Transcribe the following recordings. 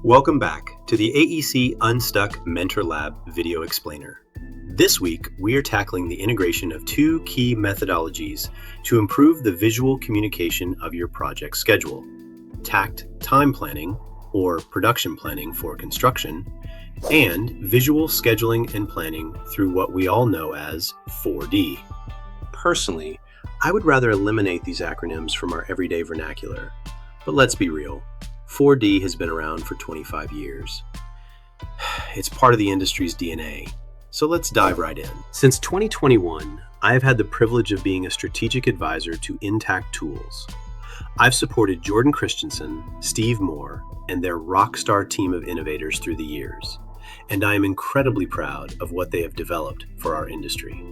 Welcome back to the AEC Unstuck Mentor Lab video explainer. This week, we are tackling the integration of two key methodologies to improve the visual communication of your project schedule: takt time planning, or production planning for construction, and visual scheduling and planning through what we all know as 4D. Personally, I would rather eliminate these acronyms from our everyday vernacular, but let's be real. 4D has been around for 25 years. It's part of the industry's DNA, so let's dive right in. Since 2021, I have had the privilege of being a strategic advisor to Intact Tools. I've supported Jordan Christensen, Steve Moore, and their rockstar team of innovators through the years, and I am incredibly proud of what they have developed for our industry.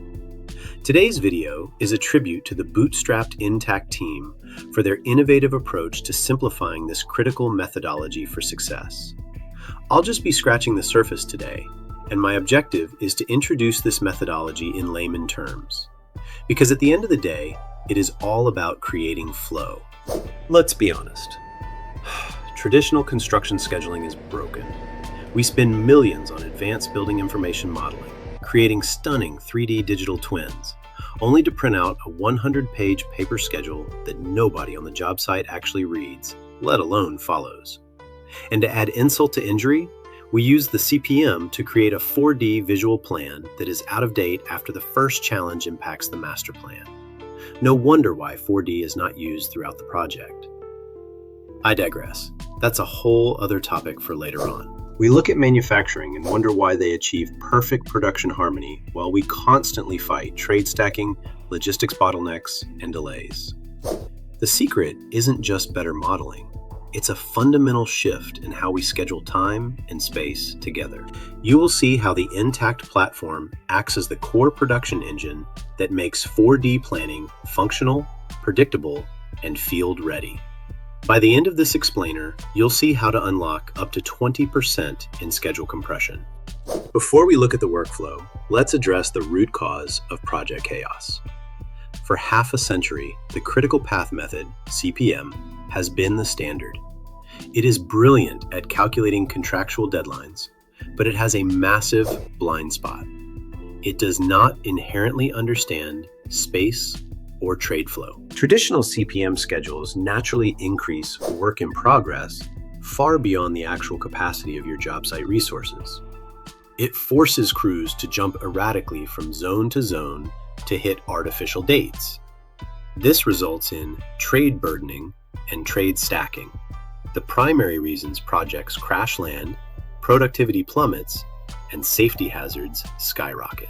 Today's video is a tribute to the bootstrapped Intact team for their innovative approach to simplifying this critical methodology for success. I'll just be scratching the surface today, and my objective is to introduce this methodology in layman terms. Because at the end of the day, it is all about creating flow. Let's be honest. Traditional construction scheduling is broken. We spend millions on advanced building information modeling, creating stunning 3D digital twins, only to print out a 100-page paper schedule that nobody on the job site actually reads, let alone follows. And to add insult to injury, we use the CPM to create a 4D visual plan that is out of date after the first challenge impacts the master plan. No wonder why 4D is not used throughout the project. I digress. That's a whole other topic for later on. We look at manufacturing and wonder why they achieve perfect production harmony while we constantly fight trade stacking, logistics bottlenecks, and delays. The secret isn't just better modeling. It's a fundamental shift in how we schedule time and space together. You will see how the Intact platform acts as the core production engine that makes 4D planning functional, predictable, and field ready. By the end of this explainer, you'll see how to unlock up to 20% in schedule compression. Before we look at the workflow, let's address the root cause of project chaos. For half a century, the critical path method, CPM, has been the standard. It is brilliant at calculating contractual deadlines, but it has a massive blind spot. It does not inherently understand space or trade flow. Traditional CPM schedules naturally increase work in progress far beyond the actual capacity of your job site resources. It forces crews to jump erratically from zone to zone to hit artificial dates. This results in trade burdening and trade stacking, the primary reasons projects crash land, productivity plummets, and safety hazards skyrocket.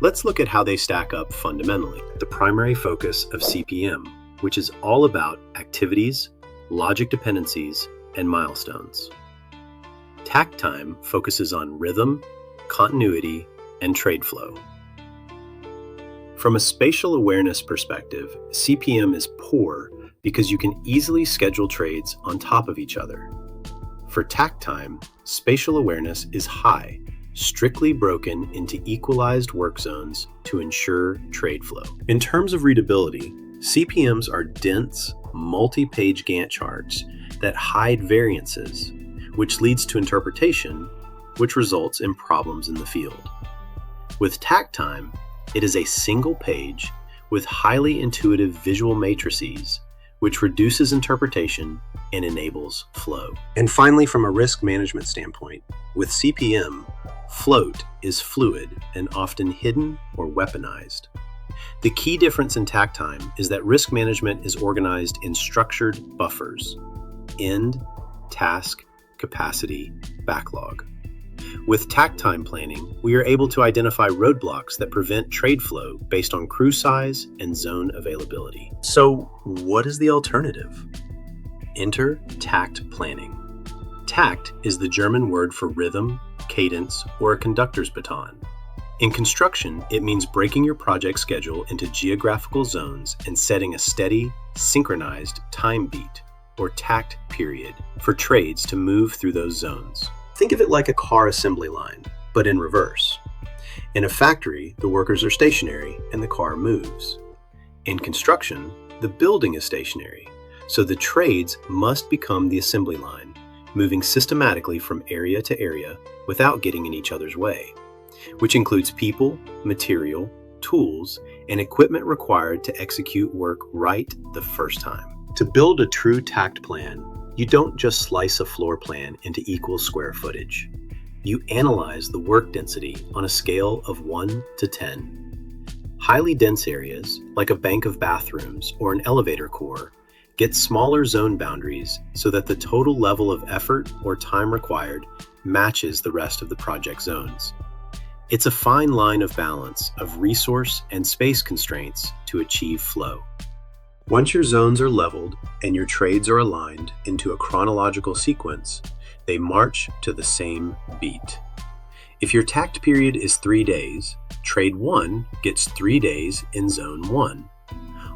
Let's look at how they stack up fundamentally. The primary focus of CPM, which is all about activities, logic dependencies, and milestones. Takt time focuses on rhythm, continuity, and trade flow. From a spatial awareness perspective, CPM is poor because you can easily schedule trades on top of each other. For takt time, spatial awareness is high, strictly broken into equalized work zones to ensure trade flow. In terms of readability, CPMs are dense, multi-page Gantt charts that hide variances, which leads to interpretation, which results in problems in the field. With takt time, it is a single page with highly intuitive visual matrices, which reduces interpretation and enables flow. And finally, from a risk management standpoint, with CPM, float is fluid and often hidden or weaponized. The key difference in takt time is that risk management is organized in structured buffers: end, task, capacity, backlog. With takt time planning, we are able to identify roadblocks that prevent trade flow based on crew size and zone availability. So, what is the alternative? Enter takt planning. Takt is the German word for rhythm, cadence, or a conductor's baton. In construction, it means breaking your project schedule into geographical zones and setting a steady, synchronized time beat, or takt period, for trades to move through those zones. Think of it like a car assembly line, but in reverse. In a factory, the workers are stationary and the car moves. In construction, the building is stationary, so the trades must become the assembly line, moving systematically from area to area without getting in each other's way, which includes people, material, tools, and equipment required to execute work right the first time. To build a true TACT plan, you don't just slice a floor plan into equal square footage. You analyze the work density on a scale of 1 to 10. Highly dense areas, like a bank of bathrooms or an elevator core, get smaller zone boundaries so that the total level of effort or time required matches the rest of the project zones. It's a fine line of balance of resource and space constraints to achieve flow. Once your zones are leveled and your trades are aligned into a chronological sequence, they march to the same beat. If your TACT period is 3 days, Trade 1 gets 3 days in Zone 1.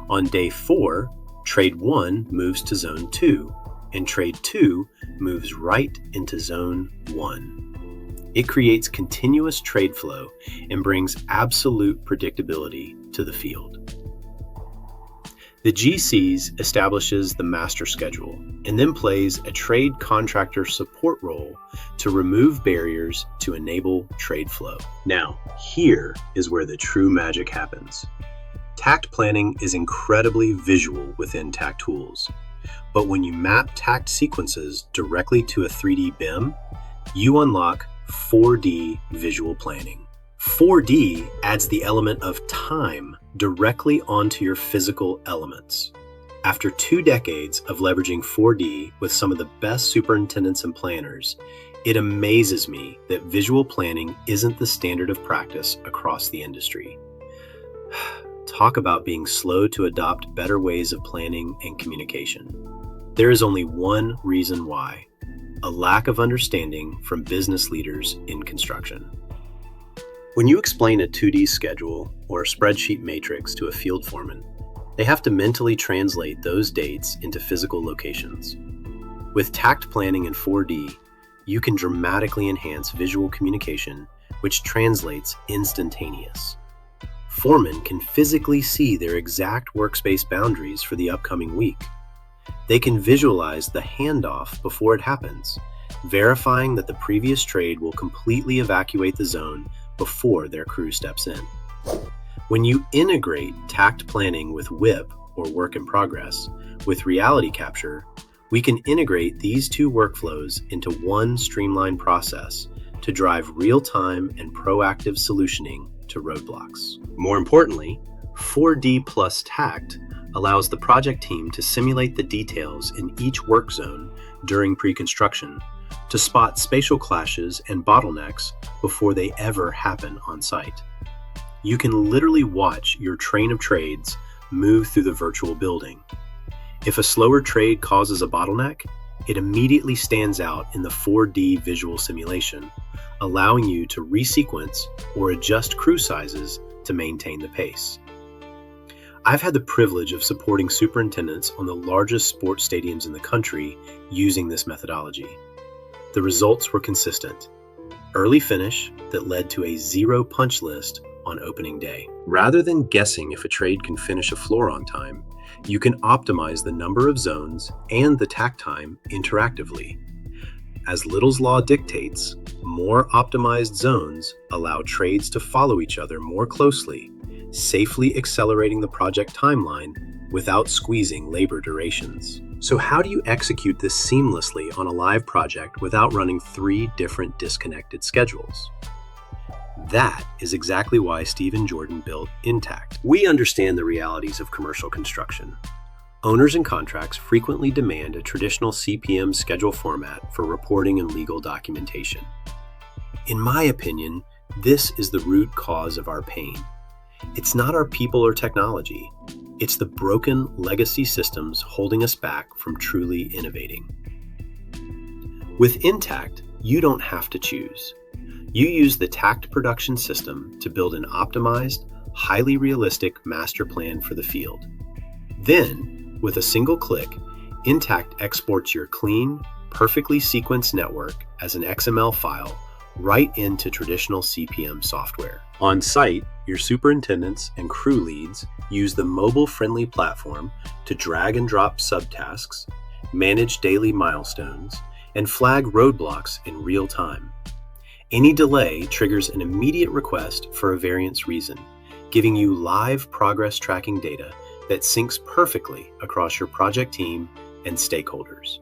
On day 4, Trade 1 moves to Zone 2, and Trade 2 moves right into Zone 1. It creates continuous trade flow and brings absolute predictability to the field. The GCs establishes the master schedule and then plays a trade contractor support role to remove barriers to enable trade flow. Now, here is where the true magic happens. TACT planning is incredibly visual within TACT tools, but when you map TACT sequences directly to a 3D BIM, you unlock 4D visual planning. 4D adds the element of time directly onto your physical elements. After 2 decades of leveraging 4D with some of the best superintendents and planners, it amazes me that visual planning isn't the standard of practice across the industry. Talk about being slow to adopt better ways of planning and communication. There is only one reason why: a lack of understanding from business leaders in construction. When you explain a 2D schedule or a spreadsheet matrix to a field foreman, they have to mentally translate those dates into physical locations. With TACT planning in 4D, you can dramatically enhance visual communication, which translates instantaneous. Foremen can physically see their exact workspace boundaries for the upcoming week. They can visualize the handoff before it happens, verifying that the previous trade will completely evacuate the zone before their crew steps in. When you integrate TACT planning with WIP, or work in progress, with reality capture, we can integrate these 2 workflows into one streamlined process to drive real-time and proactive solutioning to roadblocks. More importantly, 4D plus TACT allows the project team to simulate the details in each work zone during pre-construction to spot spatial clashes and bottlenecks before they ever happen on site. You can literally watch your train of trades move through the virtual building. If a slower trade causes a bottleneck, it immediately stands out in the 4D visual simulation, allowing you to resequence or adjust crew sizes to maintain the pace. I've had the privilege of supporting superintendents on the largest sports stadiums in the country using this methodology. The results were consistent. Early finish that led to a 0 punch list on opening day. Rather than guessing if a trade can finish a floor on time, you can optimize the number of zones and the TACT time interactively. As Little's Law dictates, more optimized zones allow trades to follow each other more closely, safely accelerating the project timeline without squeezing labor durations. So how do you execute this seamlessly on a live project without running 3 different disconnected schedules? That is exactly why Steve and Jordan built Intact. We understand the realities of commercial construction. Owners and contracts frequently demand a traditional CPM schedule format for reporting and legal documentation. In my opinion, this is the root cause of our pain. It's not our people or technology. It's the broken legacy systems holding us back from truly innovating. With Intact, you don't have to choose. You use the TACT production system to build an optimized, highly realistic master plan for the field. Then, with a single click, Intact exports your clean, perfectly sequenced network as an XML file right into traditional CPM software. On site, your superintendents and crew leads use the mobile-friendly platform to drag and drop subtasks, manage daily milestones, and flag roadblocks in real time. Any delay triggers an immediate request for a variance reason, giving you live progress tracking data that syncs perfectly across your project team and stakeholders.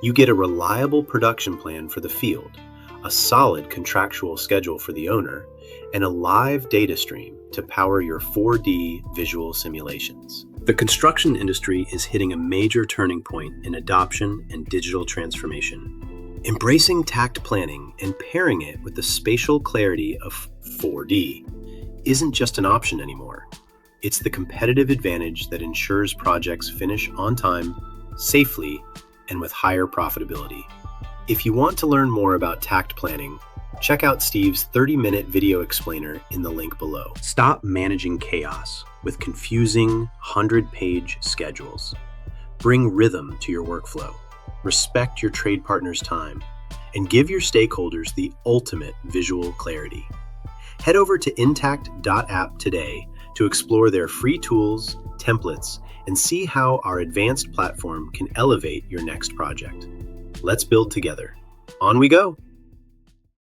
You get a reliable production plan for the field, a solid contractual schedule for the owner, and a live data stream to power your 4D visual simulations. The construction industry is hitting a major turning point in adoption and digital transformation. Embracing takt planning and pairing it with the spatial clarity of 4D isn't just an option anymore. It's the competitive advantage that ensures projects finish on time, safely, and with higher profitability. If you want to learn more about takt planning, check out Steve's 30-minute video explainer in the link below. Stop managing chaos with confusing 100-page schedules. Bring rhythm to your workflow, respect your trade partner's time, and give your stakeholders the ultimate visual clarity. Head over to intact.app today to explore their free tools, templates, and see how our advanced platform can elevate your next project. Let's build together. On we go!